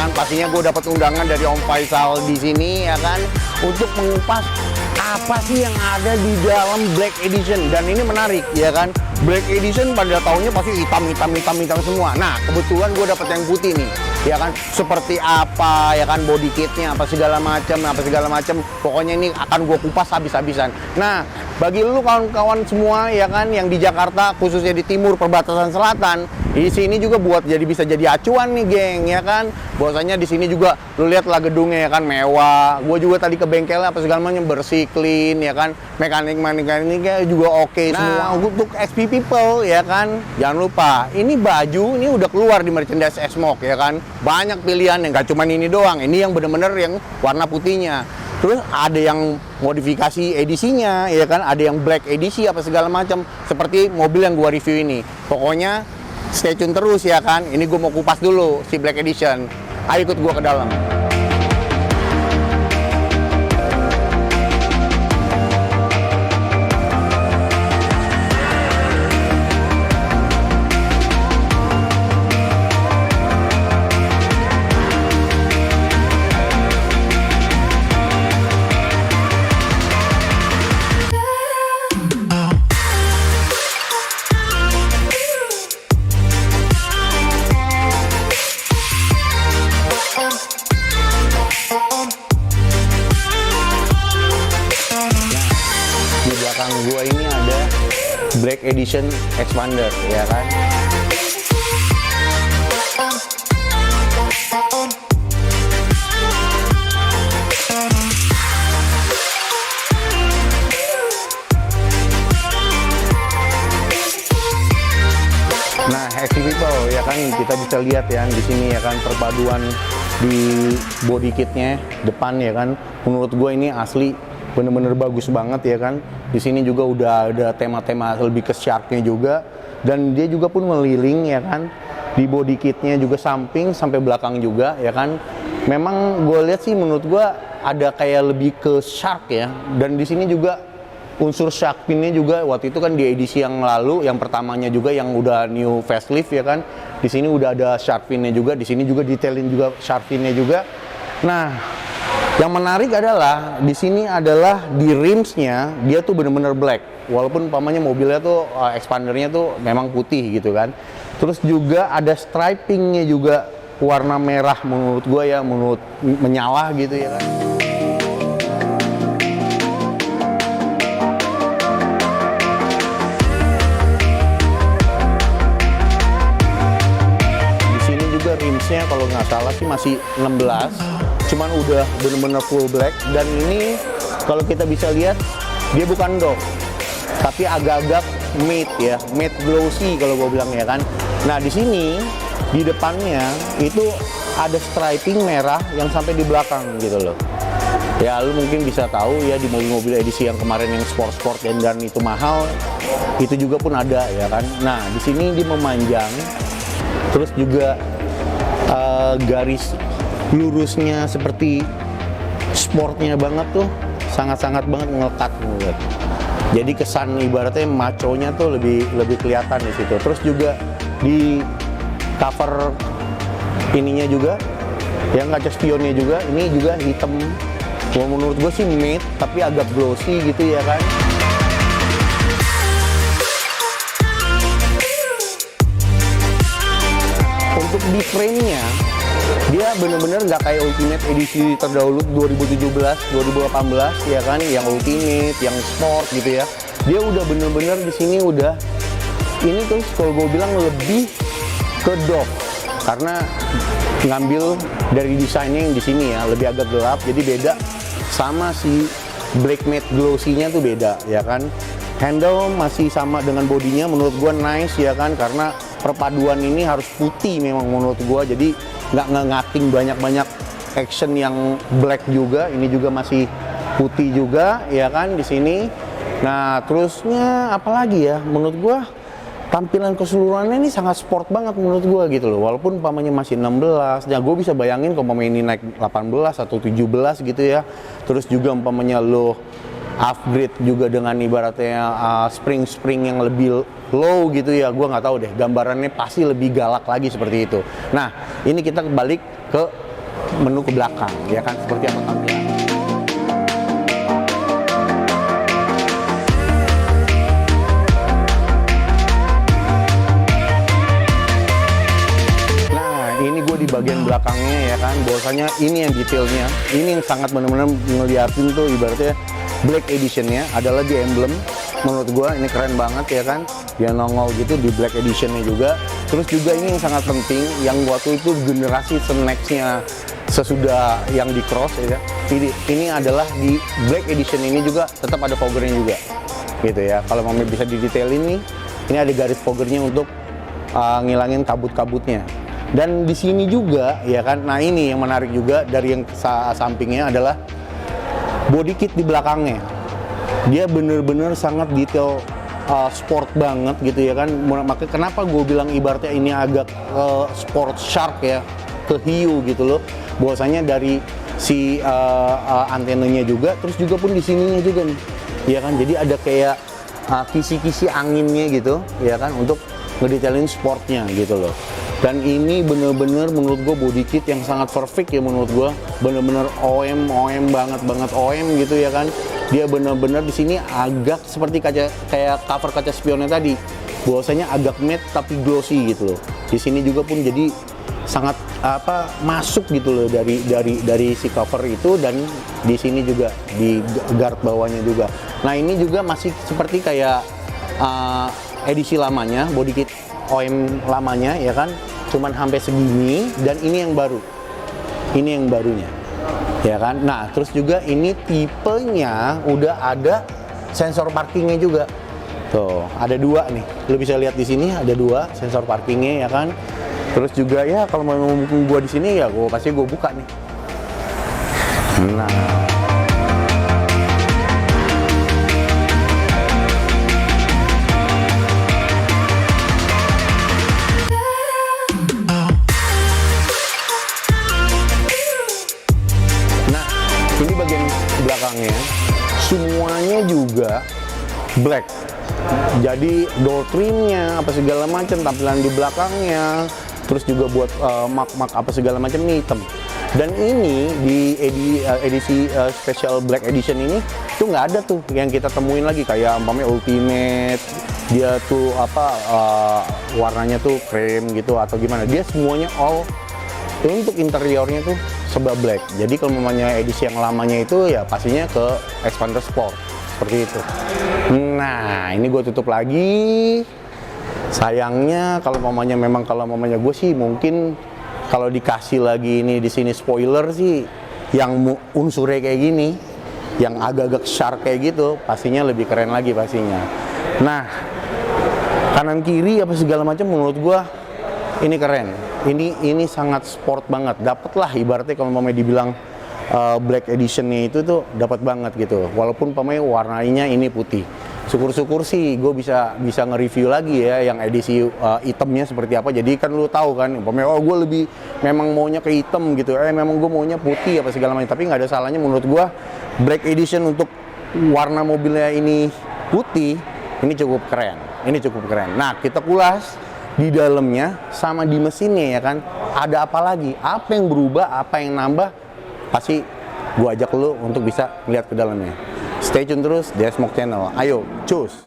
kan. Pastinya gue dapat undangan dari Om Faisal di sini ya kan, untuk mengupas apa sih yang ada di dalam Black Edition. Dan ini menarik ya kan, Black Edition pada tahunnya pasti hitam semua. Nah kebetulan gue dapat yang putih nih ya kan, seperti apa ya kan, body kitnya apa segala macam, pokoknya ini akan gue kupas habis-habisan. Nah bagi lu kawan-kawan semua ya kan, yang di Jakarta khususnya di timur perbatasan selatan, di sini juga bisa jadi acuan nih geng ya kan. Bahwasanya di sini juga lu lihat lah gedungnya ya kan, mewah. Gue juga tadi ke bengkelnya apa segala macam, bersih, clean ya kan, mekaniknya juga oke semua. Untuk SP people ya kan, jangan lupa ini baju ini udah keluar di merchandise S-Mock ya kan. Banyak pilihan, yang gak cuman ini doang. Ini yang bener-bener yang warna putihnya. Terus ada yang modifikasi edisinya ya kan, ada yang black edisi apa segala macam, seperti mobil yang gua review ini. Pokoknya stay tune terus ya kan. Ini gua mau kupas dulu si Black Edition. Ayo ikut gua ke dalam. Gua ini ada Black Edition Expander ya kan. Nah, happy people ya kan, kita bisa lihat ya di sini ya kan, perpaduan di body kitnya depan ya kan. Menurut gue ini asli bener-bener bagus banget ya kan. Di sini juga udah ada tema-tema lebih ke sharknya juga, dan dia juga pun meliling ya kan. Di body kitnya juga samping sampai belakang juga ya kan. Memang gue lihat sih, menurut gue ada kayak lebih ke shark ya. Dan di sini juga unsur shark pinnya juga, waktu itu kan di edisi yang lalu, yang pertamanya juga yang udah new facelift ya kan. Di sini udah ada shark pinnya juga, di sini juga detailin juga shark pinnya juga. Nah, yang menarik adalah di sini adalah di rimsnya dia tuh bener-bener black, walaupun umpamanya mobilnya tuh expandernya tuh memang putih gitu kan. Terus juga ada stripingnya juga warna merah, menurut gue ya, menurut menyala gitu ya kan. Di sini juga rimsnya kalau nggak salah sih masih 16. Cuman udah bener-bener full black, dan ini kalau kita bisa lihat dia bukan doff, tapi agak-agak matte ya, matte glossy kalau gue bilang ya kan. Nah di sini di depannya itu ada striping merah yang sampai di belakang gitu loh. Ya lu mungkin bisa tahu ya, di mobil-mobil edisi yang kemarin yang sport dan itu mahal, itu juga pun ada ya kan. Nah di sini dia memanjang, terus juga garis lurusnya seperti sportnya banget tuh, sangat-sangat banget ngelekat menurut. Jadi kesan ibaratnya maconya tuh lebih kelihatan di situ. Terus juga di cover ininya juga, yang kaca spionnya juga, ini juga hitam. Kalau menurut gue sih matte tapi agak glossy gitu ya kan. Untuk di frame-nya, dia bener-bener nggak kayak Ultimate edisi terdahulu 2017, 2018 ya kan, yang Ultimate, yang Sport gitu ya. Dia udah bener-bener di sini udah, ini tuh kalau gue bilang lebih ke doff, karena ngambil dari desainnya yang di sini ya, lebih agak gelap, jadi beda sama si Black Matte Glossy-nya tuh beda ya kan. Handle masih sama dengan bodinya, menurut gue nice ya kan, karena perpaduan ini harus putih memang menurut gue, jadi nggak ngating banyak-banyak action yang black juga. Ini juga masih putih juga ya kan di sini. Nah terusnya apalagi ya, menurut gua tampilan keseluruhannya ini sangat sport banget menurut gua gitu loh. Walaupun umpamanya masih 16, ya gua bisa bayangin kalau umpamanya ini naik 18 atau 17 gitu ya. Terus juga umpamanya lo upgrade juga dengan ibaratnya spring yang lebih low gitu ya, gue nggak tahu deh, gambarannya pasti lebih galak lagi seperti itu. Nah ini kita balik ke menu ke belakang, ya kan, seperti apa tampilan. Ini gue di bagian belakangnya, ya kan, bahwasanya ini yang detailnya, ini yang sangat benar-benar ngeliatin tuh ibaratnya Black Editionnya adalah di emblem. Menurut gue ini keren banget, ya kan, dia nongol gitu di Black Editionnya juga. Terus juga ini yang sangat penting, yang waktu itu generasi nextnya sesudah yang di cross, ya, ini adalah di Black Edition ini juga tetap ada foggernya juga, gitu ya. Kalau mau bisa didetail ini ada garis foggernya untuk ngilangin kabut-kabutnya. Dan di sini juga, ya kan, nah ini yang menarik juga dari yang sampingnya adalah body kit di belakangnya. Dia bener-bener sangat detail, sport banget gitu, ya kan. Makanya kenapa gue bilang ibaratnya ini agak sport shark ya, ke hiu gitu loh. Bahwasanya dari si antenanya juga, terus juga pun di sininya juga nih, ya kan. Jadi ada kayak kisi-kisi anginnya gitu, ya kan, untuk ngedetailin sportnya gitu loh. Dan ini bener-bener menurut gue body kit yang sangat perfect ya, menurut gue bener-bener OM banget OM gitu, ya kan. Dia bener-bener di sini agak seperti kayak cover kaca spionnya tadi, bahwasanya agak matte tapi glossy gitu loh. Di sini juga pun jadi sangat masuk gitu loh dari si cover itu, dan di sini juga di guard bawahnya juga. Nah ini juga masih seperti kayak edisi lamanya, body kit OM lamanya, ya kan, cuman sampai segini. Dan ini yang baru, ini yang barunya, ya kan. Nah terus juga ini tipenya udah ada sensor parkingnya juga tuh, ada dua nih, lo bisa lihat di sini ada dua sensor parkingnya, ya kan. Terus juga ya kalau mau ngomong gua di sini ya pasti gua buka nih. Nah ini bagian belakangnya semuanya juga black. Jadi door trimnya apa segala macam, tampilan di belakangnya, terus juga buat mak apa segala macam ini hitam. Dan ini di edisi special black edition ini tuh nggak ada tuh yang kita temuin lagi kayak umpamanya ultimate, dia tuh warnanya tuh krem gitu atau gimana. Dia semuanya all untuk interiornya tuh serba black. Jadi kalau namanya edisi yang lamanya itu ya pastinya ke Expander Sport seperti itu. Nah ini gue tutup lagi. Sayangnya kalau mamanya gue sih mungkin kalau dikasih lagi ini di sini spoiler sih yang unsurnya kayak gini, yang agak-agak shark kayak gitu, pastinya lebih keren lagi pastinya. Nah kanan kiri apa segala macam menurut gue ini keren. Ini sangat sport banget. Dapet lah ibaratnya kalau mamanya dibilang black editionnya itu tuh dapat banget gitu. Walaupun mamanya warnanya ini putih. Syukur-syukur sih gue bisa nge-review lagi ya yang edisi hitamnya seperti apa. Jadi kan lu tahu kan, umpamanya gue lebih memang maunya ke hitam gitu. Memang gue maunya putih apa segala macam. Tapi nggak ada salahnya menurut gue black edition untuk warna mobilnya ini putih, ini cukup keren. Ini cukup keren. Nah kita kulas di dalamnya sama di mesinnya, ya kan. Ada apa lagi? Apa yang berubah? Apa yang nambah? Pasti gue ajak lu untuk bisa melihat ke dalamnya. Stay tune terus di Smoke Channel. Ayo, cus!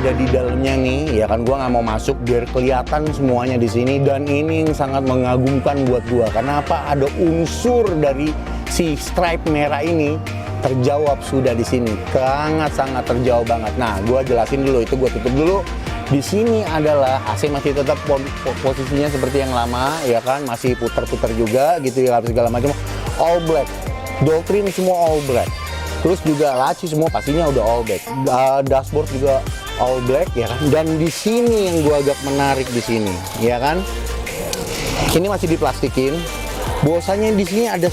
Ada di dalamnya nih, ya kan. Gua nggak mau masuk biar kelihatan semuanya di sini, dan ini yang sangat mengagumkan buat gua. Karena apa? Ada unsur dari si stripe merah ini terjawab sudah di sini, sangat terjawab banget. Nah, gua jelasin dulu, itu gua tutup dulu. Di sini adalah AC masih tetap posisinya seperti yang lama, ya kan, masih putar-putar juga gitu ya, segala macam. All black, door trim semua all black. Terus juga laci semua pastinya udah all black. Dashboard juga all black, ya kan. Dan di sini yang gua agak menarik di sini, ya kan. Ini masih diplastikin. Bahwasanya di sini ada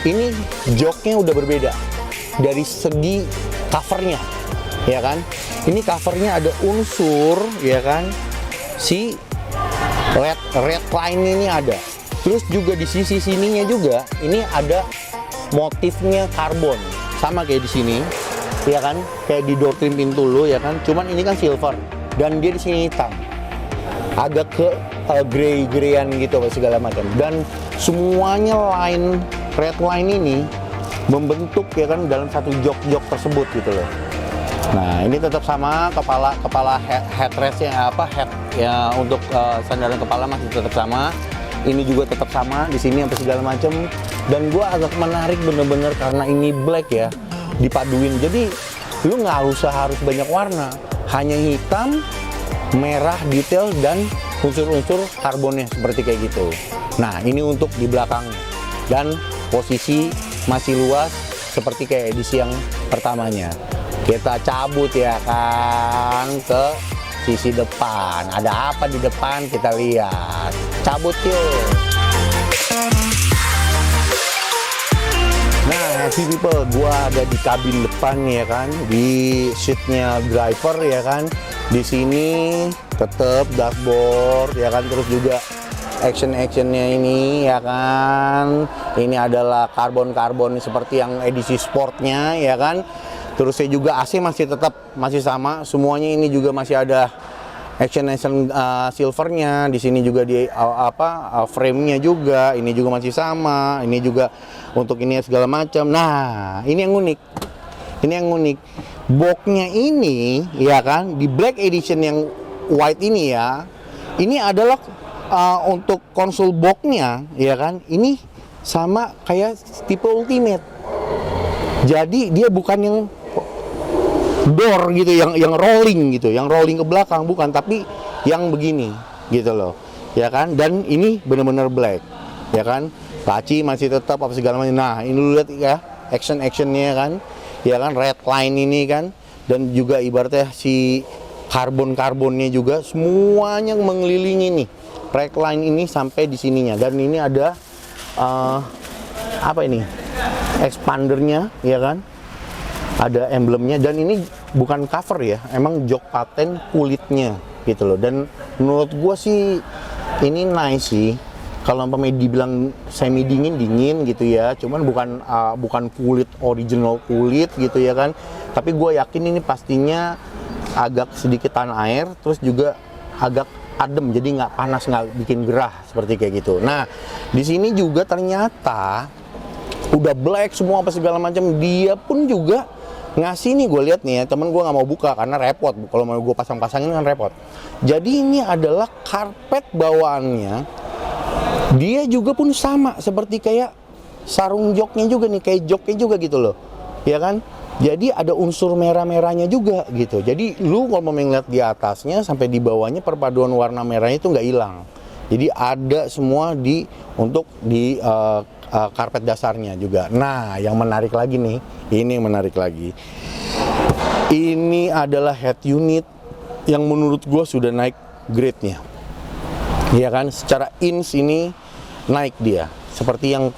ini joknya udah berbeda dari segi covernya, ya kan. Ini covernya ada unsur, ya kan, si red line ini ada. Terus juga di sisi sininya juga ini ada motifnya karbon, sama kayak di sini, ya kan, kayak di door trim pintu lo, ya kan. Cuman ini kan silver dan dia di sini hitam, agak ke grey-greyan gitu segala macam. Dan semuanya red line ini membentuk, ya kan, dalam satu jok tersebut gitu loh. Nah, ini tetap sama kepala headrestnya head ya, untuk sandaran kepala masih tetap sama. Ini juga tetap sama di sini apa segala macam. Dan gua agak menarik bener-bener karena ini black ya, dipaduin. Jadi lu nggak harus banyak warna, hanya hitam, merah detail dan unsur-unsur karbonnya seperti kayak gitu. Nah, ini untuk di belakang dan posisi masih luas seperti kayak edisi yang pertamanya. Kita cabut, ya kan, ke sisi depan. Ada apa di depan, kita lihat. Cabut yuk. Nah, happy people, gua ada di kabin depan, ya kan, di seatnya driver, ya kan. Di sini tetap dashboard, ya kan, terus juga actionnya ini, ya kan. Ini adalah karbon seperti yang edisi sportnya, ya kan. Terus saya juga AC masih sama, semuanya ini juga masih ada action silvernya. Di sini juga di frame-nya juga, ini juga masih sama. Ini juga untuk ini segala macam. Nah, ini yang unik. Boxnya ini, ya kan, di black edition yang white ini ya. Ini adalah untuk konsol boxnya, ya kan. Ini sama kayak tipe Ultimate. Jadi dia bukan yang door gitu, yang rolling gitu, yang rolling ke belakang, bukan, tapi yang begini gitu loh, ya kan. Dan ini benar-benar black, ya kan. Laci masih tetap apa segala macam. Nah, ini lu lihat ya, actionnya kan, ya kan, red line ini kan, dan juga ibaratnya si karbonnya juga semuanya mengelilingi nih red line ini sampai di sininya. Dan ini ada apa ini, expandernya, ya kan, ada emblemnya. Dan ini bukan cover ya, emang jok paten kulitnya gitu loh. Dan menurut gua sih ini nice sih. Kalau umpamanya dibilang semi dingin gitu ya, cuman bukan kulit original kulit gitu, ya kan. Tapi gue yakin ini pastinya agak sedikit tanah air, terus juga agak adem, jadi nggak panas, nggak bikin gerah seperti kayak gitu. Nah, di sini juga ternyata udah black semua apa segala macam. Dia pun juga ngasih nih, gue lihat nih ya, temen gue nggak mau buka karena repot. Kalau mau gue pasang-pasangin kan repot. Jadi ini adalah karpet bawaannya. Dia juga pun sama seperti kayak sarung joknya juga nih, kayak joknya juga gitu loh, ya kan. Jadi ada unsur merah-merahnya juga gitu. Jadi lu kalau mau ngeliat di atasnya sampai di bawahnya, perpaduan warna merahnya itu nggak hilang. Jadi ada semua untuk di karpet dasarnya juga. Nah, yang menarik lagi nih, ini yang menarik lagi. Ini adalah head unit yang menurut gue sudah naik grade-nya. Iya kan, secara inch ini naik dia. Seperti yang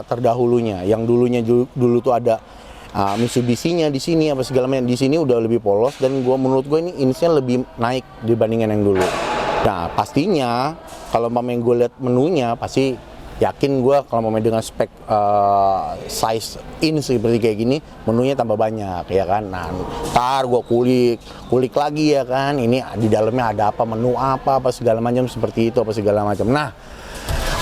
terdahulunya, yang dulu tuh ada Mitsubishi-nya di sini apa segala macam. Di sini udah lebih polos, dan menurut gue ini inch-nya lebih naik dibandingkan yang dulu. Nah, pastinya kalau yang gue lihat menunya, pasti yakin gue kalau dengan spek size inch seperti kayak gini, menunya tambah banyak, ya kan. Nah, ntar gue kulik lagi, ya kan, ini di dalamnya ada apa, menu apa segala macam seperti itu apa segala macam. Nah,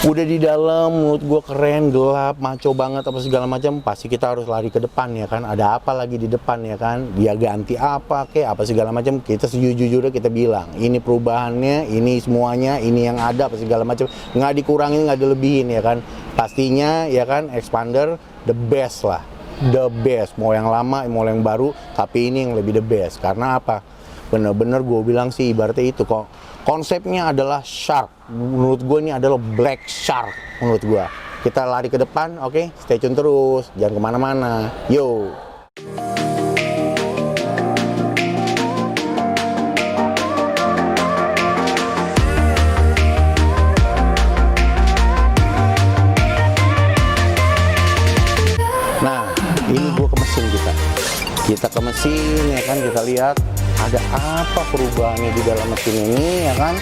udah di dalam, menurut gue keren, gelap, maco banget apa segala macam. Pasti kita harus lari ke depan, ya kan. Ada apa lagi di depan, ya kan, dia ganti apa segala macam. Kita sejujurnya kita bilang ini perubahannya, ini semuanya, ini yang ada apa segala macam, nggak dikurangin, nggak dilebihin, ya kan. Pastinya, ya kan, expander the best lah, the best. Mau yang lama mau yang baru, tapi ini yang lebih the best. Karena apa? bener-bener gue bilang sih ibaratnya itu kok. Konsepnya adalah shark. Menurut gue ini adalah black shark menurut gue. Kita lari ke depan, oke? Stay tune terus, jangan kemana-mana. Yo! Nah, ini gue ke mesin kita ke mesin ya kan, kita lihat ada apa perubahannya di dalam mesin ini ya kan.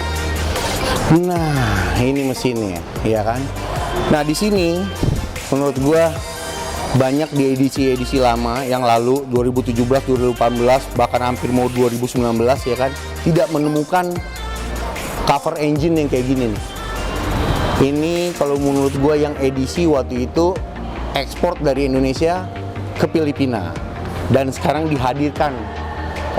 Nah, ini mesinnya ya kan. Nah, di sini menurut gue banyak di edisi-edisi lama yang lalu 2017, 2018 bahkan hampir mau 2019 ya kan, tidak menemukan cover engine yang kayak gini nih. Ini kalau menurut gue yang edisi waktu itu ekspor dari Indonesia ke Filipina dan sekarang dihadirkan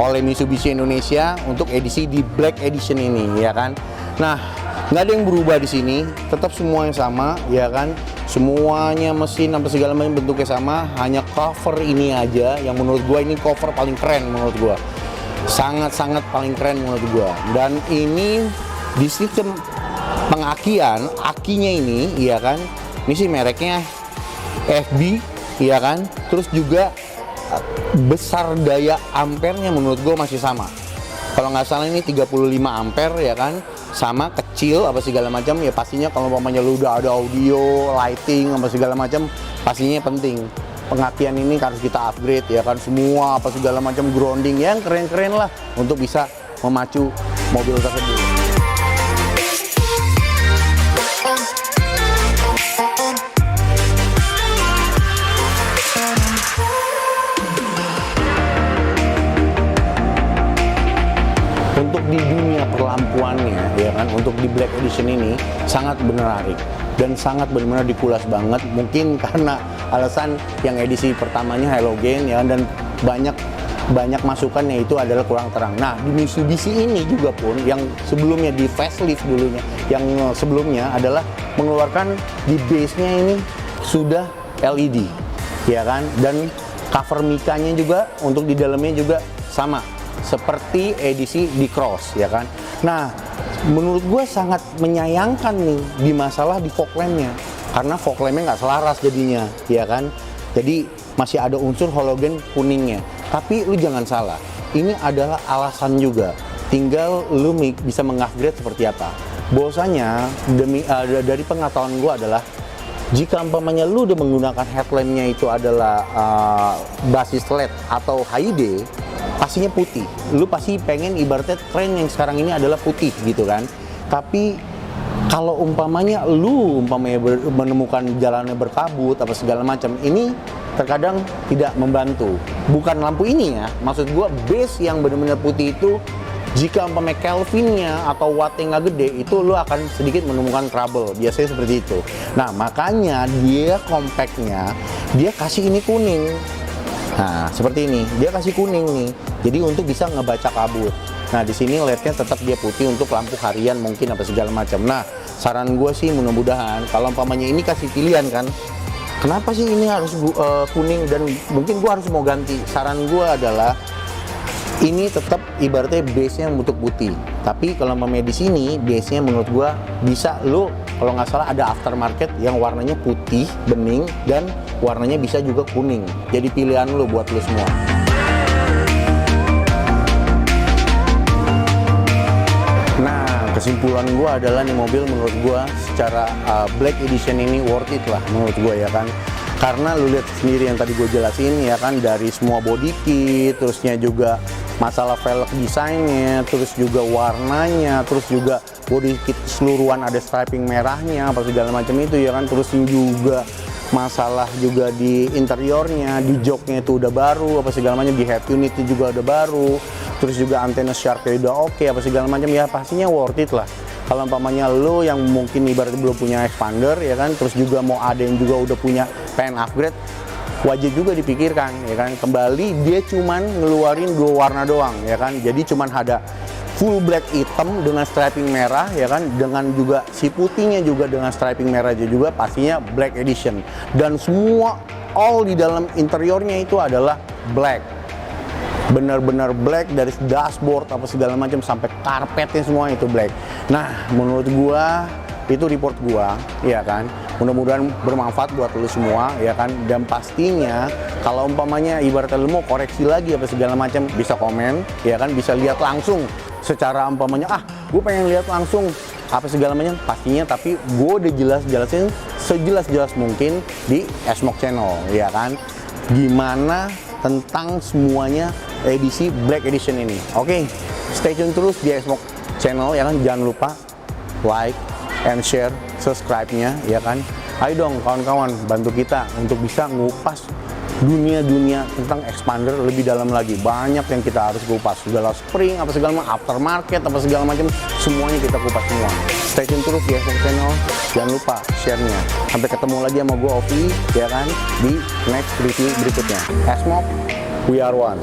oleh Mitsubishi Indonesia untuk edisi di Black Edition ini ya kan. Nah, nggak ada yang berubah di sini, tetap semua yang sama ya kan. Semuanya mesin sampai segala macam bentuknya sama, hanya cover ini aja yang menurut gua ini cover paling keren menurut gua. Sangat-sangat paling keren menurut gua. Dan ini di sistem pengakian, akinya ini ya kan. Ini sih mereknya FB ya kan. Terus juga besar daya ampernya menurut gue masih sama. Kalau nggak salah ini 35 ampere ya kan, sama kecil apa segala macam ya. Pastinya kalau umpamanya lu udah ada audio, lighting apa segala macam, pastinya penting pengakian ini harus kita upgrade ya kan. Semua apa segala macam grounding yang keren-keren lah untuk bisa memacu mobil tersebut. Untuk di dunia perlampuannya ya kan, untuk di Black Edition ini sangat menarik dan sangat benar-benar dikulas banget. Mungkin karena alasan yang edisi pertamanya halogen ya kan, dan banyak masukannya itu adalah kurang terang. Nah, di Mitsubishi ini juga pun yang sebelumnya di facelift dulunya, yang sebelumnya adalah mengeluarkan di base-nya ini sudah LED ya kan, dan cover mikanya juga untuk di dalamnya juga sama seperti edisi di Cross ya kan. Nah, menurut gue sangat menyayangkan nih di masalah di fog lamp-nya, karena fog lamp-nya nggak selaras jadinya ya kan. Jadi masih ada unsur halogen kuningnya. Tapi lu jangan salah, ini adalah alasan juga, tinggal lu bisa mengupgrade seperti apa. Bahwasanya dari pengetahuan gue adalah jika umpamanya lu udah menggunakan headlamp-nya itu adalah basis LED atau HID, pastinya putih. Lu pasti pengen ibaratnya tren yang sekarang ini adalah putih gitu kan. Tapi kalau umpamanya menemukan jalannya berkabut apa segala macam, ini terkadang tidak membantu. Bukan lampu ini ya, maksud gua base yang benar-benar putih itu, jika umpamanya Kelvinnya atau wattnya nggak gede, itu lu akan sedikit menemukan trouble. Biasanya seperti itu. Nah, makanya dia compactnya dia kasih ini kuning. Nah, seperti ini, dia kasih kuning nih. Jadi untuk bisa ngebaca kabut. Nah, di sini LED-nya tetap dia putih untuk lampu harian mungkin apa segala macam. Nah, saran gue sih mudah-mudahan kalau umpamanya ini kasih pilihan kan, kenapa sih ini harus kuning dan mungkin gue harus mau ganti. Saran gue adalah ini tetap ibaratnya base-nya untuk putih. Tapi kalau umpamanya di sini base-nya menurut gue bisa lu kalau nggak salah ada aftermarket yang warnanya putih bening dan warnanya bisa juga kuning. Jadi pilihan lu buat lu semua. Nah, kesimpulan gue adalah nih mobil menurut gue secara Black Edition ini worth it lah menurut gue ya kan. Karena lu lihat sendiri yang tadi gue jelasin ya kan, dari semua body kit, terusnya juga masalah velg desainnya, terus juga warnanya, terus juga body kit keseluruhan ada striping merahnya apa segala macam itu ya kan. Terus juga masalah juga di interiornya, di joknya itu udah baru apa segala macam, di head unitnya juga udah baru, terus juga antena sharknya udah oke apa segala macam, ya pastinya worth it lah. Kalau umpamanya lo yang mungkin ibaratnya belum punya expander ya kan, terus juga mau ada yang juga udah punya pengen upgrade, wajib juga dipikirkan ya kan. Kembali dia cuman ngeluarin 2 warna doang ya kan, jadi cuman ada full black hitam dengan striping merah ya kan, dengan juga si putihnya juga dengan striping merah juga, pastinya Black Edition. Dan semua all di dalam interiornya itu adalah black. benar-benar black, dari dashboard apa segala macam sampai karpetnya semua itu black. Nah, menurut gua itu report gua, ya kan. Mudah-mudahan bermanfaat buat lu semua, ya kan. Dan pastinya kalau umpamanya ibaratnya lu mau koreksi lagi apa segala macam, bisa komen, ya kan. Bisa lihat langsung secara umpamanya, gue pengen lihat langsung apa segala macam, pastinya. Tapi gue udah jelasin sejelas-jelas mungkin di Esmok Channel, ya kan. Gimana tentang semuanya edisi Black Edition ini. Oke, stay tune terus di Esmok Channel, ya kan. Jangan lupa like and share, subscribe-nya, ya kan. Ayo dong kawan-kawan, bantu kita untuk bisa ngupas dunia-dunia tentang expander lebih dalam lagi. Banyak yang kita harus kupas, segala spring apa segala macam, aftermarket apa segala macam, semuanya kita kupas semua. Stay tune terus di Esmok Channel, jangan lupa share-nya. Sampai ketemu lagi sama gue Ovi, ya kan, di next review berikutnya. Esmok, we are one.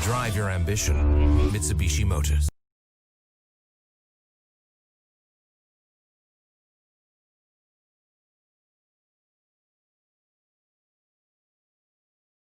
Drive your ambition. Mitsubishi Motors.